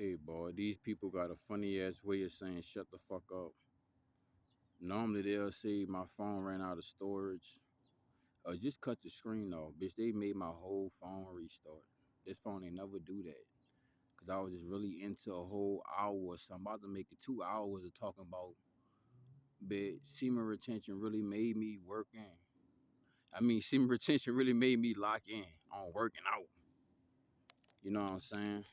Hey, boy, these people got a funny ass way of saying shut the fuck up. Normally they'll say my phone ran out of storage or just cut the screen off. Bitch, they made my whole phone restart. This phone ain't never do that. Cause I was just really into a whole hour. So I'm about to make it 2 hours of talking about bitch. Semen retention really made me work in. Semen retention really made me lock in on working out. You know what I'm saying?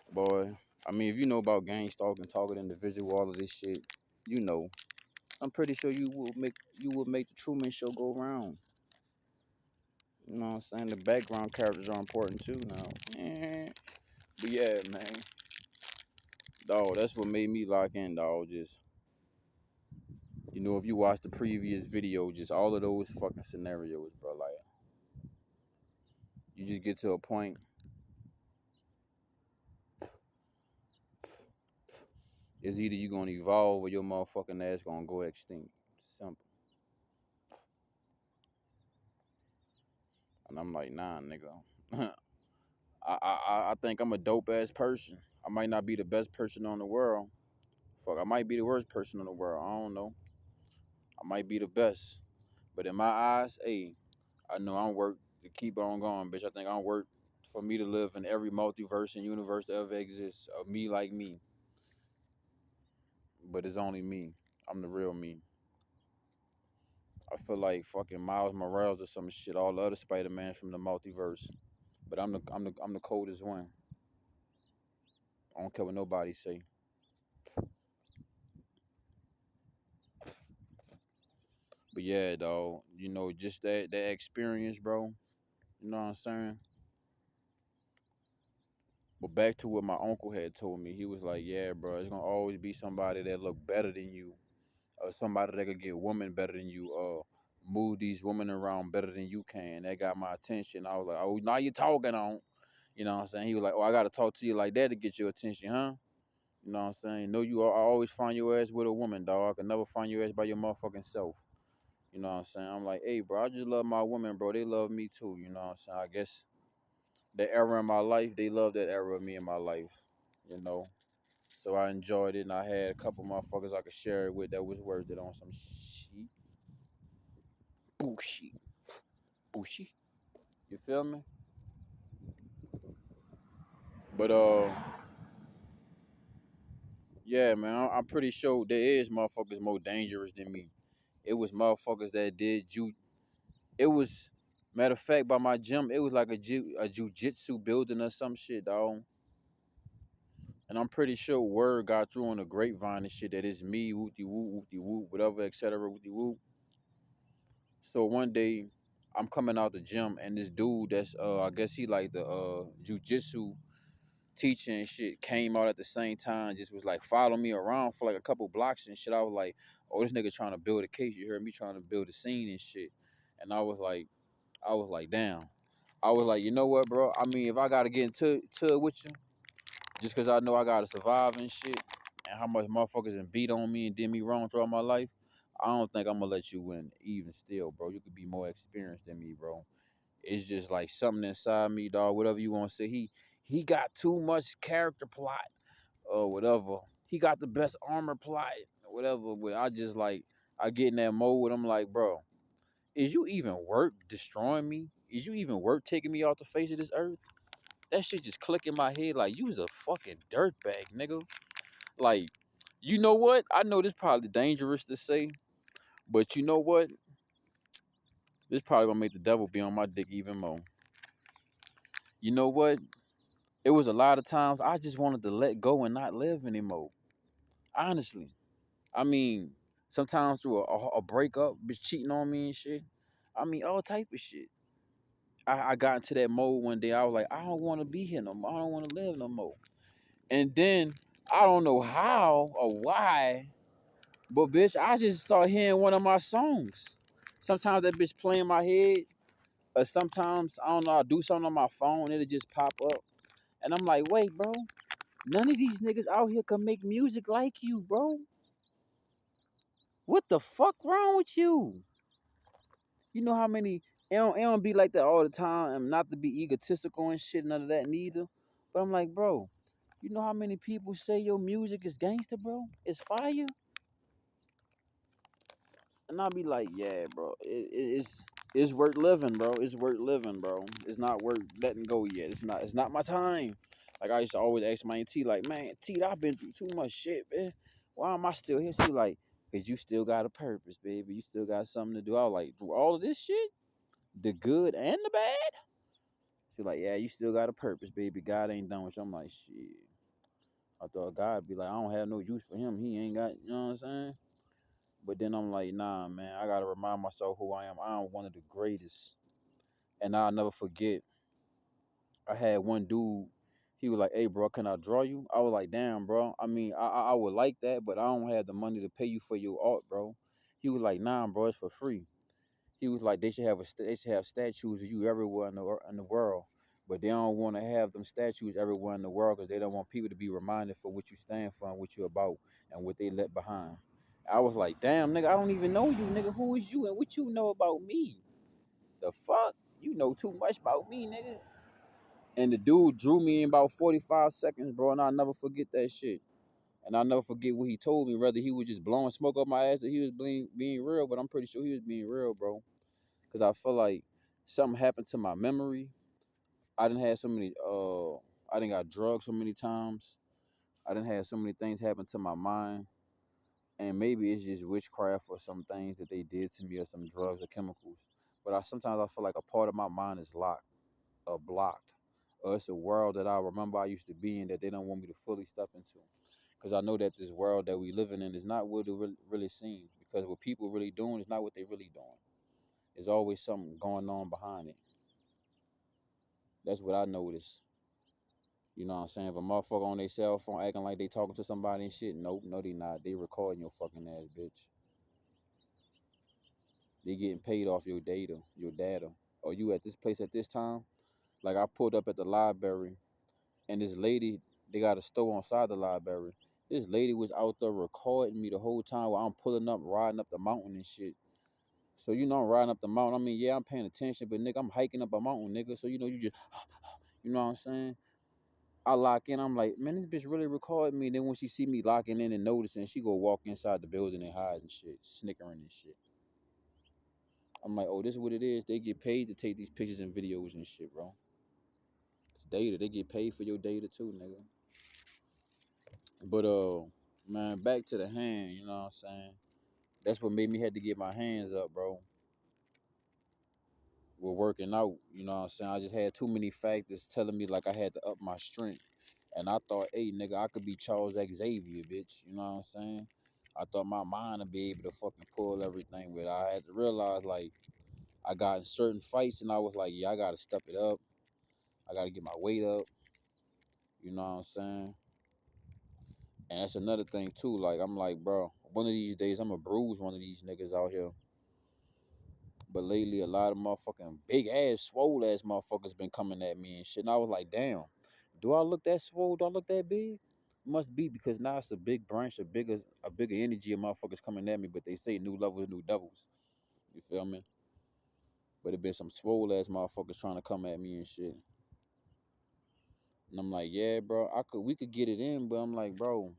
Boy, if you know about gang stalking, target individual, all of this shit, you know. I'm pretty sure you would make the Truman Show go round. You know what I'm saying? The background characters are important too now. But yeah, man. Dog, that's what made me lock in, dog. Just if you watch the previous video, just all of those fucking scenarios, bro. Like you just get to a point. It's either you gonna evolve or your motherfucking ass gonna go extinct. Simple. And I'm like, nah, nigga. I think I'm a dope ass person. I might not be the best person on the world. Fuck, I might be the worst person in the world. I don't know. I might be the best. But in my eyes, hey, I know I'm worth to keep on going, bitch. I think I'm worth for me to live in every multiverse and universe that ever exists of me like me. But it's only me. I'm the real me. I feel like fucking Miles Morales or some shit. All the other Spider-Mans from the multiverse. But I'm the coldest one. I don't care what nobody say. But yeah, dog. Just that experience, bro. You know what I'm saying? But back to what my uncle had told me, he was like, "Yeah, bro, it's gonna always be somebody that look better than you, or somebody that could get women better than you, or move these women around better than you can." That got my attention. I was like, "Oh, now you talking on?" You know what I'm saying? He was like, "Oh, I gotta talk to you like that to get your attention, huh?" You know what I'm saying? No, I always find your ass with a woman, dog. I can never find your ass by your motherfucking self. You know what I'm saying? I'm like, "Hey, bro, I just love my women, bro. They love me too." You know what I'm saying? I guess that era in my life, they love that era of me in my life. You know. So I enjoyed it, and I had a couple motherfuckers I could share it with that was worth it on some shit. Bullshit. Bullshit. You feel me? But yeah, man, I'm pretty sure there is motherfuckers more dangerous than me. It was motherfuckers that did it was matter of fact by my gym, it was like a jujitsu building or some shit, dog. And I'm pretty sure word got through on the grapevine and shit that it's me, whoopty whoop, whatever, etc. Whoopty whoop. So one day, I'm coming out the gym, and this dude that's I guess he like the jujitsu teacher and shit came out at the same time, just was like following me around for like a couple blocks and shit. I was like, oh, this nigga trying to build a case. You heard me trying to build a scene and shit. And I was like, damn. I was like, you know what, bro? If I gotta get into it with you, just cause I know I gotta survive and shit, and how much motherfuckers and beat on me and did me wrong throughout my life, I don't think I'm gonna let you win even still, bro. You could be more experienced than me, bro. It's just like something inside me, dog. Whatever you want to say, he got too much character plot or whatever. He got the best armor plot, whatever. But I just like I get in that mode. I'm like, bro, is you even worth destroying me? Is you even worth taking me off the face of this earth? That shit just click in my head like you was a fucking dirtbag, nigga. Like, you know what? I know this probably dangerous to say, but you know what? This probably gonna make the devil be on my dick even more. You know what? It was a lot of times I just wanted to let go and not live anymore. Honestly, I mean, sometimes through a breakup, bitch cheating on me and shit. All type of shit. I got into that mode one day. I was like, I don't want to be here no more. I don't want to live no more. And then I don't know how or why, but bitch, I just start hearing one of my songs. Sometimes that bitch play in my head, or sometimes I don't know. I'll do something on my phone, it'll just pop up, and I'm like, wait, bro. None of these niggas out here can make music like you, bro. What the fuck wrong with you? You know how many it don't be like that all the time, and not to be egotistical and shit, none of that neither. But I'm like, bro, You know how many people say your music is gangster, bro? It's fire. And I'll be like, yeah, bro, it's worth living, bro. It's worth living, bro. It's not worth letting go yet. It's not my time. Like I used to always ask my auntie, like, man, T, I've been through too much shit, man. Why am I still here? She like, cause you still got a purpose, baby. You still got something to do. I was like, through all of this shit, the good and the bad. She like, yeah, you still got a purpose, baby. God ain't done with you. I'm like, shit. I thought God be like, I don't have no use for him. He ain't got, you know what I'm saying? But then I'm like, nah, man, I gotta remind myself who I am. I'm one of the greatest. And I'll never forget. I had one dude, he was like, hey bro, can I draw you? I was like, damn, bro. I mean, I would like that, but I don't have the money to pay you for your art, bro. He was like, nah, bro, it's for free. He was like, they should have statues of you everywhere in the world. But they don't want to have them statues everywhere in the world because they don't want people to be reminded for what you stand for and what you about and what they left behind. I was like, damn, nigga, I don't even know you, nigga. Who is you and what you know about me? The fuck? You know too much about me, nigga. And the dude drew me in about 45 seconds, bro, and I'll never forget that shit. And I'll never forget what he told me, whether he was just blowing smoke up my ass or he was being real, but I'm pretty sure he was being real, bro. Because I feel like something happened to my memory. I didn't have so many, I didn't got drugged so many times. I didn't have so many things happen to my mind. And maybe it's just witchcraft or some things that they did to me or some drugs or chemicals. But sometimes I feel like a part of my mind is locked or blocked. Or it's a world that I remember I used to be in that they don't want me to fully step into. Because I know that this world that we living in is not what it really seems. Because what people really doing is not what they really doing. There's always something going on behind it. That's what I noticed. You know what I'm saying? If a motherfucker on their cell phone acting like they talking to somebody and shit, nope, no they not. They recording your fucking ass, bitch. They getting paid off your data. Or you at this place at this time? Like I pulled up at the library and this lady, they got a store on side the library. This lady was out there recording me the whole time while I'm pulling up, riding up the mountain and shit. So you know I'm riding up the mountain. I mean, yeah, I'm paying attention, but nigga, I'm hiking up a mountain, nigga. So you know you just you know what I'm saying? I lock in, I'm like, man, this bitch really recording me. Then when she see me locking in and noticing, she go walk inside the building and hide and shit, snickering and shit. I'm like, oh, this is what it is. They get paid to take these pictures and videos and shit, bro. It's data. They get paid for your data too, nigga. But man, back to the hand, you know what I'm saying? That's what made me had to get my hands up, bro. With working out, you know what I'm saying? I just had too many factors telling me like I had to up my strength. And I thought, hey, nigga, I could be Charles Xavier, bitch. You know what I'm saying? I thought my mind would be able to fucking pull everything, but I had to realize, like, I got in certain fights and I was like, yeah, I gotta step it up. I gotta get my weight up. You know what I'm saying? And that's another thing too. Like I'm like, bro, one of these days I'm gonna bruise one of these niggas out here. But lately, a lot of motherfucking big ass, swole ass motherfuckers been coming at me and shit. And I was like, damn, do I look that swole? Do I look that big? Must be because now it's a big branch, a bigger energy of motherfuckers coming at me. But they say new levels, new devils. You feel me? But it been some swole ass motherfuckers trying to come at me and shit. And I'm like, yeah, bro, we could get it in, but I'm like, bro,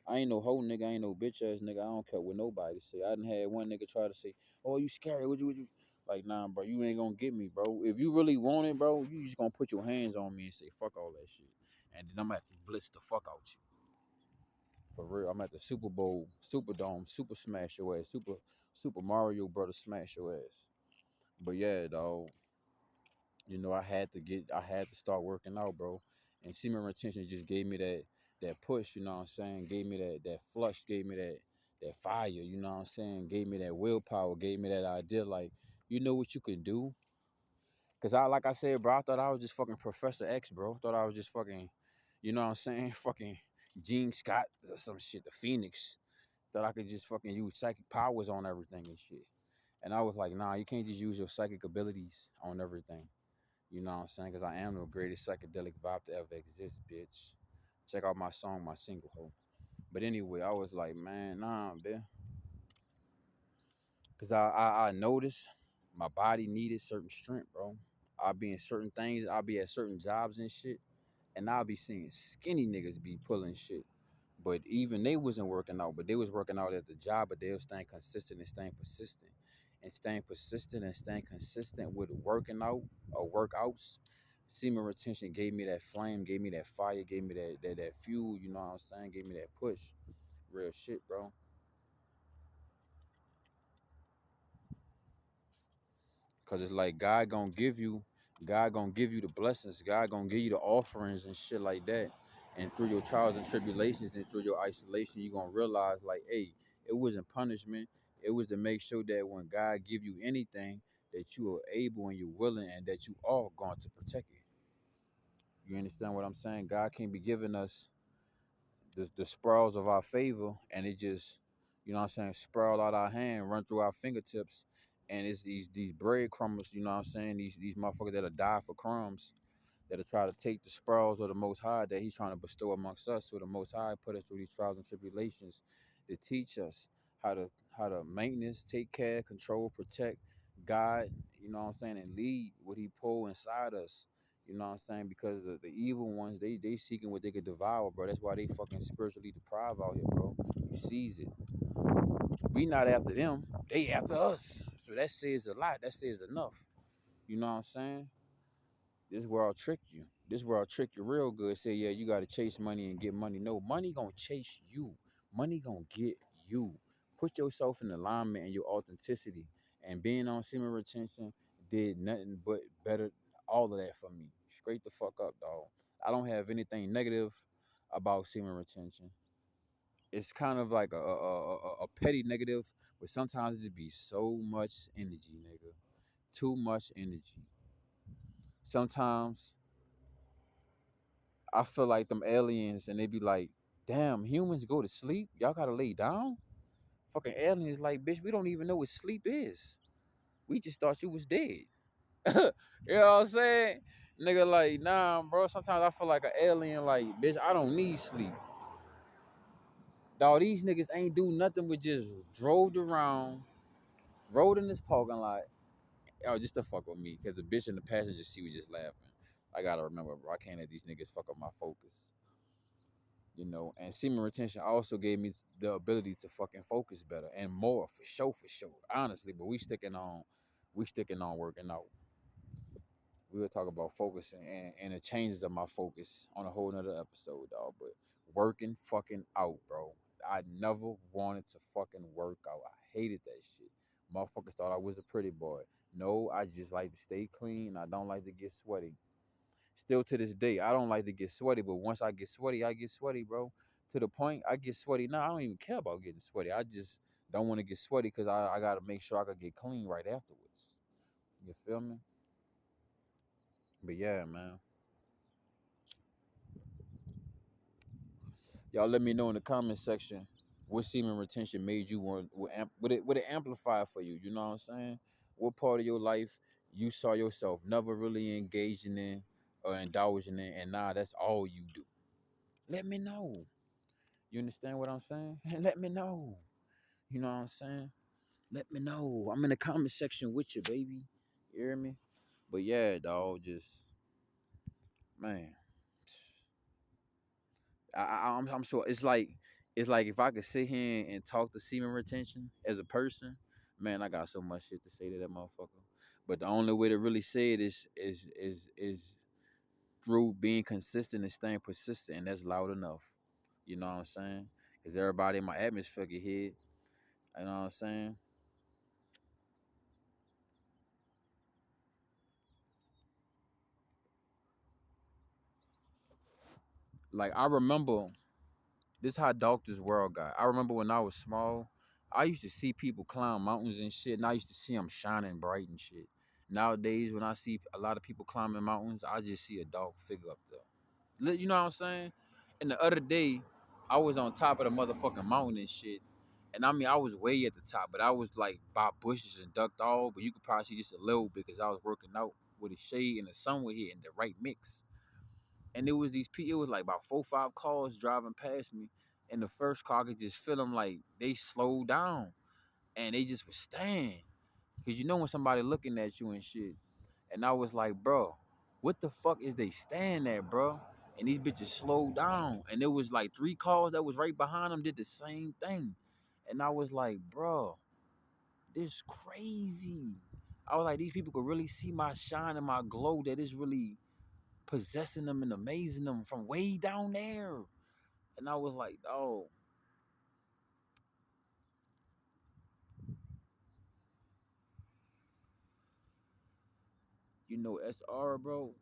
I ain't no hoe nigga, I ain't no bitch ass nigga. I don't care what nobody say. I done had one nigga try to say, "Oh, you scary? Would you?" Like, nah, bro, you ain't gonna get me, bro. If you really want it, bro, you just gonna put your hands on me and say, "Fuck all that shit," and then I'm at to blitz the fuck out you. For real, I'm at the Super Bowl, Superdome, Super Smash your ass, Super Mario Brothers smash your ass. But yeah, dog, you know, I had to start working out, bro. And semen retention just gave me that push, you know what I'm saying? Gave me that flush, gave me that fire, you know what I'm saying? Gave me that willpower, gave me that idea, like, you know what you can do? Cause like I said, bro, I thought I was just fucking Professor X, bro. Thought I was just fucking, you know what I'm saying? Fucking Gene Scott or some shit, the Phoenix. Thought I could just fucking use psychic powers on everything and shit. And I was like, nah, you can't just use your psychic abilities on everything. You know what I'm saying? Because I am the greatest psychedelic vibe to ever exist, bitch. Check out my song, my single, ho. But anyway, I was like, man, nah, man. Because I noticed my body needed certain strength, bro. I'll be in certain things. I'll be at certain jobs and shit. And I'll be seeing skinny niggas be pulling shit. But even they wasn't working out, but they was working out at the job, but they was staying consistent and staying persistent. And staying persistent and staying consistent with working out or workouts. Semen retention gave me that flame, gave me that fire, gave me that fuel, you know what I'm saying? Gave me that push. Real shit, bro. Cause it's like God gonna give you the blessings. God gonna give you the offerings and shit like that. And through your trials and tribulations and through your isolation, you gonna realize like, hey, it wasn't punishment. It was to make sure that when God give you anything, that you are able and you're willing and that you are going to protect it. You understand what I'm saying? God can't be giving us the sprouls of our favor and it just, you know what I'm saying, sprawl out our hand, run through our fingertips, and it's these breadcrumbs, you know what I'm saying, these motherfuckers that'll die for crumbs, that'll try to take the sprouls of the Most High that He's trying to bestow amongst us. So the Most High put us through these trials and tribulations to teach us how to maintenance, take care, control, protect, guide, you know what I'm saying, and lead what He pull inside us. You know what I'm saying? Because the evil ones, they seeking what they could devour, bro. That's why they fucking spiritually deprived out here, bro. You seize it. We not after them. They after us. So that says a lot. That says enough. You know what I'm saying? This world trick you. This world trick you real good. Say, yeah, you gotta chase money and get money. No, money gonna chase you. Money gonna get you. Put yourself in alignment and your authenticity. And being on semen retention did nothing but better all of that for me. Straight the fuck up, dog. I don't have anything negative about semen retention. It's kind of like a petty negative, but sometimes it just be so much energy, nigga. Too much energy. Sometimes I feel like them aliens and they be like, damn, humans go to sleep? Y'all gotta lay down? Fucking aliens like, bitch, we don't even know what sleep is. We just thought you was dead. You know what I'm saying? Nigga like, nah, bro. Sometimes I feel like an alien like, bitch, I don't need sleep. Dog, these niggas ain't do nothing but just drove around, rode in this parking lot. Oh, just to fuck with me. Cause the bitch in the passenger seat was just laughing. I gotta remember, bro. I can't let these niggas fuck up my focus. And semen retention also gave me the ability to fucking focus better and more for sure, honestly. But we sticking on working out. We will talk about focusing and the changes of my focus on a whole nother episode, dog. But working fucking out, bro. I never wanted to fucking work out. I hated that shit. Motherfuckers thought I was a pretty boy. No, I just like to stay clean. I don't like to get sweaty. Still to this day, I don't like to get sweaty, but once I get sweaty, bro. To the point I get sweaty now. I don't even care about getting sweaty. I just don't want to get sweaty because I got to make sure I can get clean right afterwards. You feel me? But yeah, man. Y'all let me know in the comment section what semen retention made you want, what it amplified for you. You know what I'm saying? What part of your life you saw yourself never really engaging in or indulging in, and now that's all you do. Let me know. You understand what I'm saying? Let me know. You know what I'm saying? Let me know. I'm in the comment section with you, baby. You hear me? But yeah, dog, just man, I'm sure it's like if I could sit here and talk to semen retention as a person, man, I got so much shit to say to that motherfucker. But the only way to really say it is through being consistent and staying persistent, and that's loud enough. You know what I'm saying? Because everybody in my atmosphere get hit. You know what I'm saying? Like I remember this how dark this world got. I remember when I was small, I used to see people climb mountains and shit, and I used to see them shining bright and shit. Nowadays, when I see a lot of people climbing mountains, I just see a dark figure up there. You know what I'm saying? And the other day, I was on top of the motherfucking mountain and shit. And I mean, I was way at the top, but I was like by bushes and ducked off, but you could probably see just a little bit because I was working out with the shade and the sun was hitting the right mix. And it was these people. It was like about 4, 5 cars driving past me, and the first car I could just feel them like they slowed down, and they just was staying, cause you know when somebody looking at you and shit. And I was like, bro, what the fuck is they staying at, bro? and these bitches slowed down, and there was like 3 cars that was right behind them did the same thing, and I was like, bro, this crazy. I was like, these people could really see my shine and my glow that is really possessing them and amazing them from way down there. And I was like, oh, SR, bro,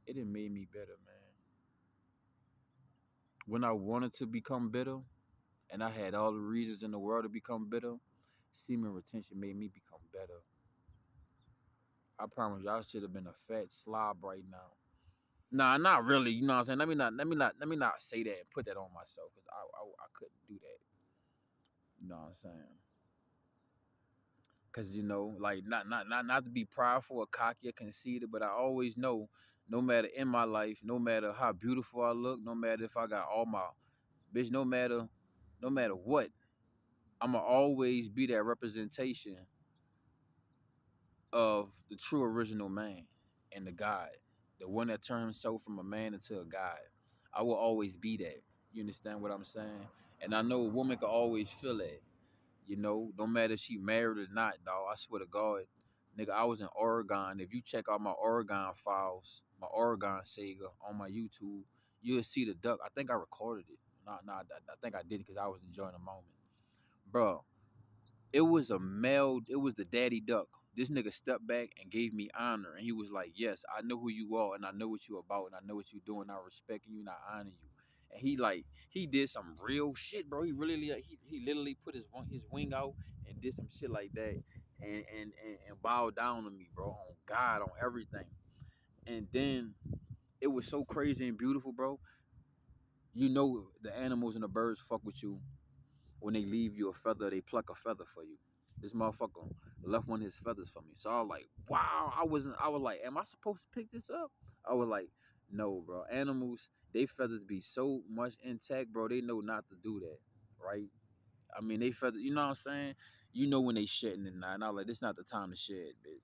it done made me better, man. When I wanted to become bitter, and I had all the reasons in the world to become bitter, semen retention made me become better. I promise you, I should have been a fat slob right now. Nah, not really. You know what I'm saying? Let me not say that and put that on myself because I couldn't do that. You know what I'm saying? Because like not to be prideful or cocky or conceited, but I always know, no matter in my life, no matter how beautiful I look, no matter if I got all my bitch, no matter what, I'ma always be that representation of the true original man and the God, the one that turned himself from a man into a God. I will always be that. You understand what I'm saying? And I know a woman can always feel it. No matter if she married or not, dog. I swear to God, nigga, I was in Oregon. If you check out my Oregon files, my Oregon Sega on my YouTube, you'll see the duck. I think I recorded it. I think I did it because I was enjoying the moment, bro. It was the daddy duck. This nigga stepped back and gave me honor, and he was like, "Yes, I know who you are, and I know what you about, and I know what you doing. I respect you, and I honor you." And he did some real shit, bro. He really like, he literally put his wing out and did some shit like that, and bowed down to me, bro, on God, on everything. And then it was so crazy and beautiful, bro. The animals and the birds fuck with you when they leave you a feather, they pluck a feather for you. This motherfucker left one of his feathers for me. So I was like, wow. I was like, am I supposed to pick this up? I was like, no, bro. Animals, they feathers be so much intact, bro. They know not to do that, right? I mean, they feathers, you know what I'm saying? You know when they shedding and not. And I was like, this not the time to shed, bitch.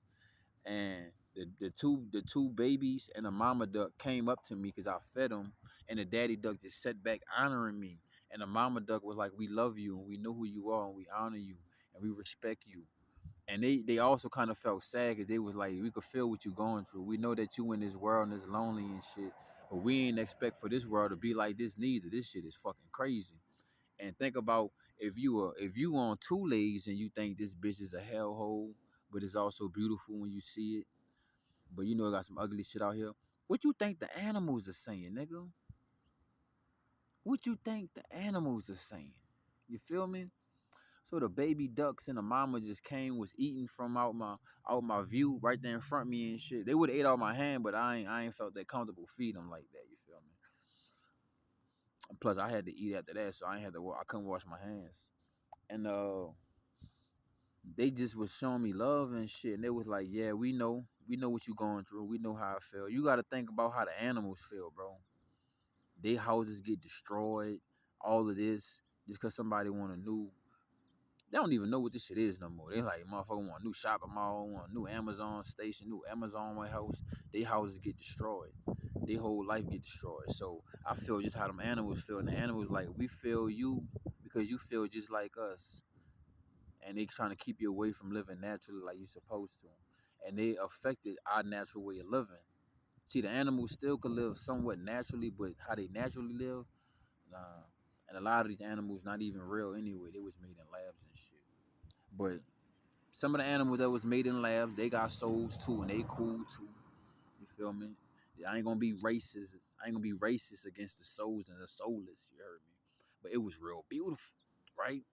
And the two babies and the mama duck came up to me because I fed them, and the daddy duck just sat back honoring me. And the mama duck was like, "We love you, and we know who you are, and we honor you, and we respect you." And they also kind of felt sad because they was like, "We could feel what you going through. We know that you in this world and it's lonely and shit, but we ain't expect for this world to be like this neither. This shit is fucking crazy." And think about, if you on 2 legs and you think this bitch is a hellhole, but it's also beautiful when you see it, but it got some ugly shit out here. What you think the animals are saying, nigga? What you think the animals are saying? You feel me? So the baby ducks and the mama just was eating from out my view right there in front of me and shit. They would have ate out my hand, but I ain't felt that comfortable feeding them like that. You feel me? And plus, I had to eat after that, so I couldn't wash my hands. And they just was showing me love and shit. And they was like, yeah, we know what you going through. We know how I feel. You got to think about how the animals feel, bro. Their houses get destroyed. All of this just because somebody want a new. They don't even know what this shit is no more. They like, motherfucker want a new shopping mall, want a new Amazon station, new Amazon warehouse. Their houses get destroyed. Their whole life get destroyed. So I feel just how them animals feel. And the animals like, we feel you because you feel just like us. And they trying to keep you away from living naturally like you're supposed to. And they affected our natural way of living. See, the animals still could live somewhat naturally, but how they naturally live, nah. And a lot of these animals not even real anyway. They was made in labs and shit. But some of the animals that was made in labs, they got souls too, and they cool too. You feel me? I ain't gonna be racist. I ain't gonna be racist against the souls and the soulless. You heard me? But it was real beautiful, right?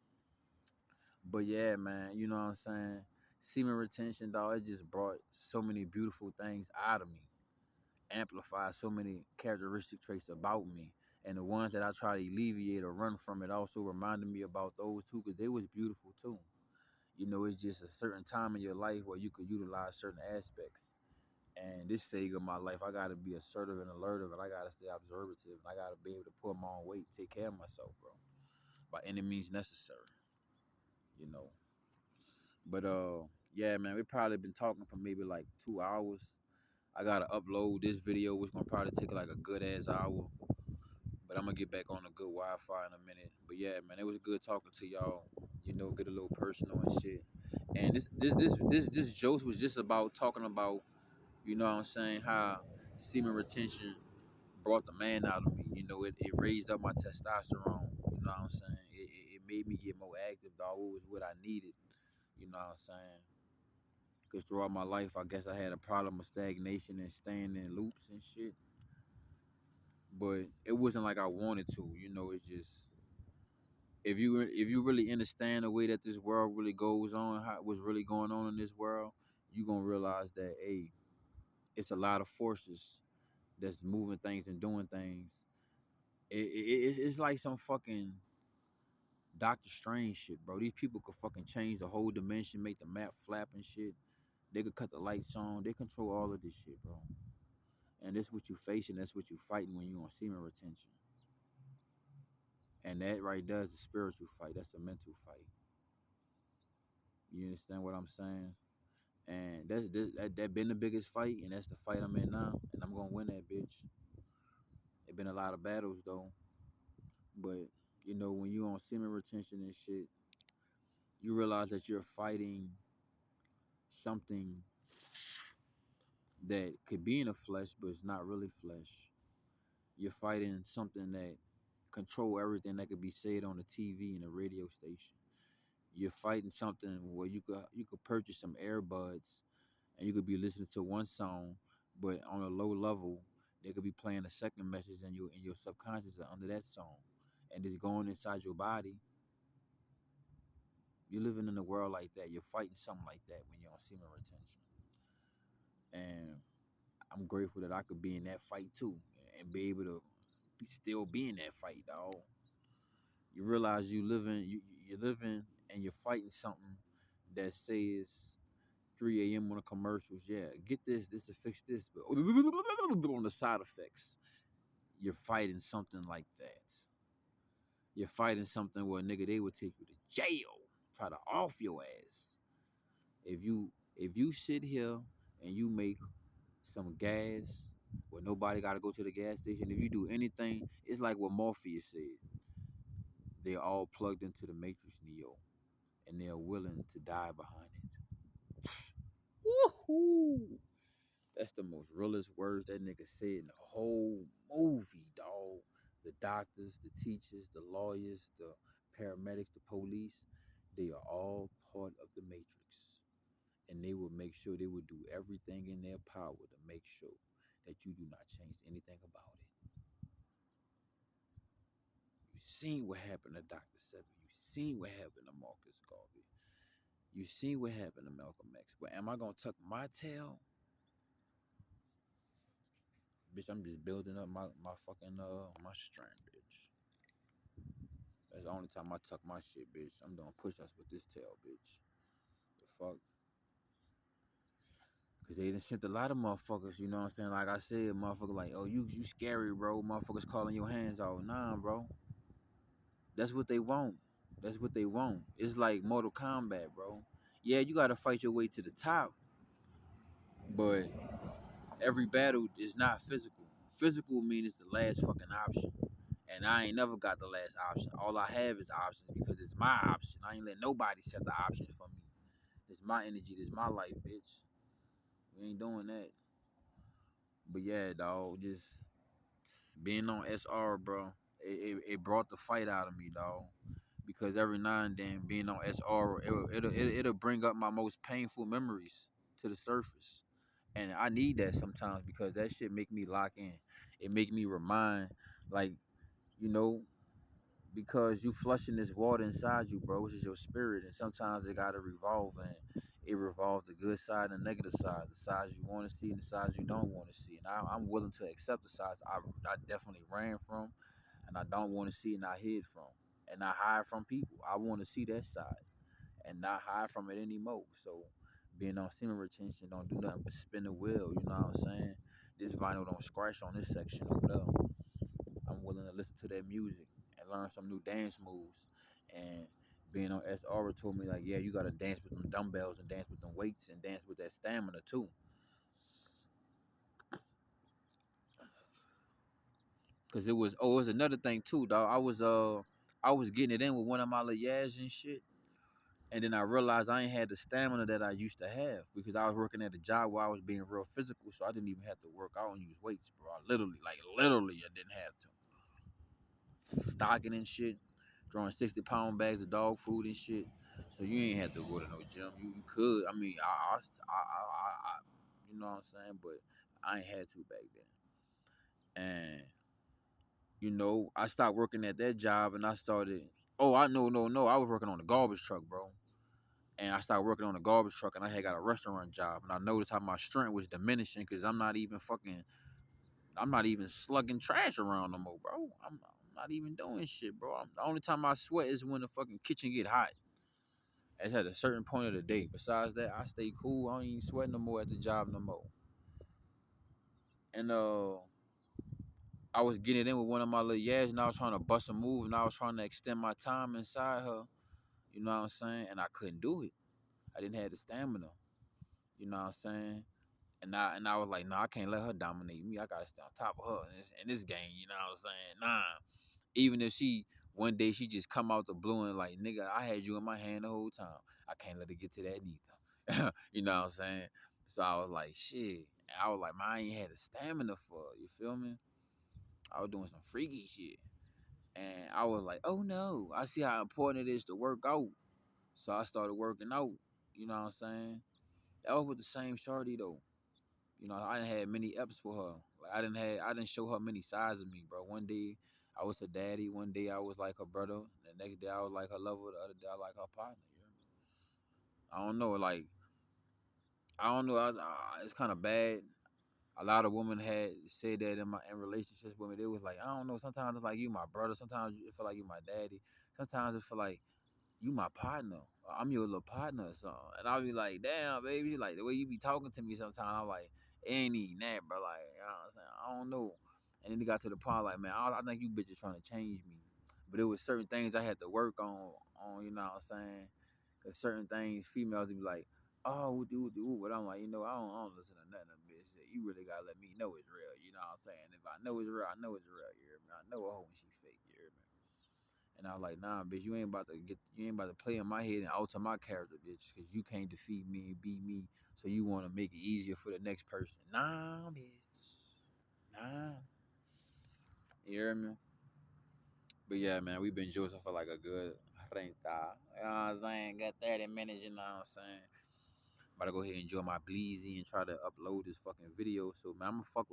But yeah, man, you know what I'm saying? Semen retention, dog, it just brought so many beautiful things out of me, amplified so many characteristic traits about me. And the ones that I try to alleviate or run from, it also reminded me about those too, because they was beautiful too. It's just a certain time in your life where you could utilize certain aspects. And this stage of my life, I gotta be assertive and alertive, and I gotta stay observative, and I gotta be able to pull my own weight, take care of myself, bro, by any means necessary. You know. But yeah, man, we probably been talking for maybe like 2 hours. I gotta upload this video, which gonna probably take like a good ass hour. But I'm gonna get back on the good Wi-Fi in a minute. But yeah, man, it was good talking to y'all. You know, get a little personal and shit. And this joke was just about talking about, you know what I'm saying, how semen retention brought the man out of me. You know, it raised up my testosterone. You know what I'm saying? It made me get more active, dog. It was what I needed. You know what I'm saying? Because throughout my life, I guess I had a problem with stagnation and staying in loops and shit. But it wasn't like I wanted to. You know, it's just if you really understand the way that this world really goes on, how what's really going on in this world, you gonna realize that hey, it's a lot of forces that's moving things and doing things. It's like some fucking Doctor Strange shit, bro. These people could fucking change the whole dimension, make the map flap and shit. They could cut the lights on. They control all of this shit, bro. And that's what you facing. That's what you fighting when you on semen retention. And that right there is a spiritual fight. That's a mental fight. You understand what I'm saying? And that been the biggest fight, and that's the fight I'm in now. And I'm gonna win that bitch. It been a lot of battles though, but you know when you on semen retention and shit, you realize that you're fighting something that could be in the flesh, but it's not really flesh. You're fighting something that control everything that could be said on the TV and the radio station. You're fighting something where you could purchase some earbuds and you could be listening to one song, but on a low level, they could be playing a second message in your subconscious under that song, and it's going inside your body. You're living in a world like that. You're fighting something like that when you're on semen retention, and I'm grateful that I could be in that fight too, and be able to still be in that fight, dog. You realize you're living, and you're fighting something that says 3 a.m. on the commercials. Yeah, get this to fix this, but on the side effects, you're fighting something like that. You're fighting something where nigga they would take you to jail, try to off your ass. If you sit here and you make some gas where nobody got to go to the gas station, if you do anything, it's like what Morpheus said. They're all plugged into the Matrix Neo, and they're willing to die behind it. Woohoo! That's the most realest words that nigga said in the whole movie, dog. The doctors, the teachers, the lawyers, the paramedics, the police, they are all part of the Matrix. And they will make sure they will do everything in their power to make sure that you do not change anything about it. You seen what happened to Dr. Sebi. You seen what happened to Marcus Garvey. You seen what happened to Malcolm X. But am I gonna tuck my tail? Bitch, I'm just building up my fucking my strength, bitch. That's the only time I tuck my shit, bitch. I'm doing push-ups with this tail, bitch. The fuck? Cause they done sent a lot of motherfuckers, you know what I'm saying? Like I said, motherfucker like, oh, you scary, bro. Motherfuckers calling your hands out. Nah, bro. That's what they want. That's what they want. It's like Mortal Kombat, bro. Yeah, you gotta fight your way to the top, but every battle is not physical. Physical means it's the last fucking option. And I ain't never got the last option. All I have is options because it's my option. I ain't let nobody set the option for me. It's my energy. This my life, bitch. We ain't doing that. But yeah, dog, just being on SR, bro, it brought the fight out of me, dog. Because every now and then, being on SR, it'll bring up my most painful memories to the surface. And I need that sometimes because that shit make me lock in. It make me remind, like, you know, because you flushing this water inside you, bro, which is your spirit, and sometimes it gotta revolve, and it revolves the good side and the negative side, the sides you want to see and the sides you don't want to see. And I'm willing to accept the sides I definitely ran from, and I don't want to see and I hid from, and I hide from people. I want to see that side and not hide from it anymore. So being on semen retention don't do nothing but spin the wheel. You know what I'm saying? This vinyl don't scratch on this section over there. I'm willing to listen to that music and learn some new dance moves. And being on SR told me like, yeah, you gotta dance with them dumbbells and dance with them weights and dance with that stamina too. Cause it was, oh, it was another thing too, dog. I was getting it in with one of my little yads and shit. And then I realized I ain't had the stamina that I used to have because I was working at a job where I was being real physical, so I didn't even have to work out and use weights, bro. I literally, I didn't have to. Stocking and shit, throwing 60-pound bags of dog food and shit. So you ain't had to go to no gym. You could. I mean, you know what I'm saying? But I ain't had to back then. And I stopped working at that job and I started. Oh, I know, no. I was working on the garbage truck, bro. And I started working on the garbage truck, and I had got a restaurant job, and I noticed how my strength was diminishing because I'm not even slugging trash around no more, bro. I'm not even doing shit, bro. The only time I sweat is when the fucking kitchen get hot. It's at a certain point of the day. Besides that, I stay cool. I don't even sweat no more at the job no more. And I was getting it in with one of my little yads, and I was trying to bust a move, and I was trying to extend my time inside her. You know what I'm saying? And I couldn't do it. I didn't have the stamina. You know what I'm saying? And I was like, nah, I can't let her dominate me. I gotta stay on top of her in this game. You know what I'm saying? Nah. Even if one day she just come out the blue and like, nigga, I had you in my hand the whole time. I can't let her get to that neither. You know what I'm saying? So I was like, shit. And I was like, man, I ain't had the stamina for her. You feel me? I was doing some freaky shit. And I was like, oh no, I see how important it is to work out. So I started working out. You know what I'm saying? That was with the same shorty though. I didn't have many eps for her. Like I didn't show her many sides of me, bro. One day I was her daddy. One day I was like her brother. The next day I was like her lover. The other day I like her partner. I don't know. Like I don't know. It's kind of bad. A lot of women had said that in relationships with me. They was like, I don't know. Sometimes it's like you my brother. Sometimes it feel like you my daddy. Sometimes it feel like you my partner. I'm your little partner or something. And I'll be like, damn, baby, like the way you be talking to me sometimes, I'm like, it ain't even that, bro. Like, you know what I'm saying? I don't know. And then it got to the point like, man, I think you bitches trying to change me. But it was certain things I had to work on, you know what I'm saying? Cause certain things females would be like, oh, what. But I'm like, I don't listen to nothing a bitch say. You really gotta let me know it's real. You know what I'm saying? If I know it's real, I know it's real. You hear me? I know a hoe when she fake. You hear me? And I was like, nah, bitch, you ain't about to play in my head and alter my character, bitch, because you can't defeat me and beat me, so you want to make it easier for the next person. Nah, bitch. Nah. You hear me? But yeah, man, we've been juicing for like a good 30. You know what I'm saying? Got 30 minutes, you know what I'm saying? About to go ahead and enjoy my bleezy and try to upload this fucking video. So, man, I'm gonna fuck with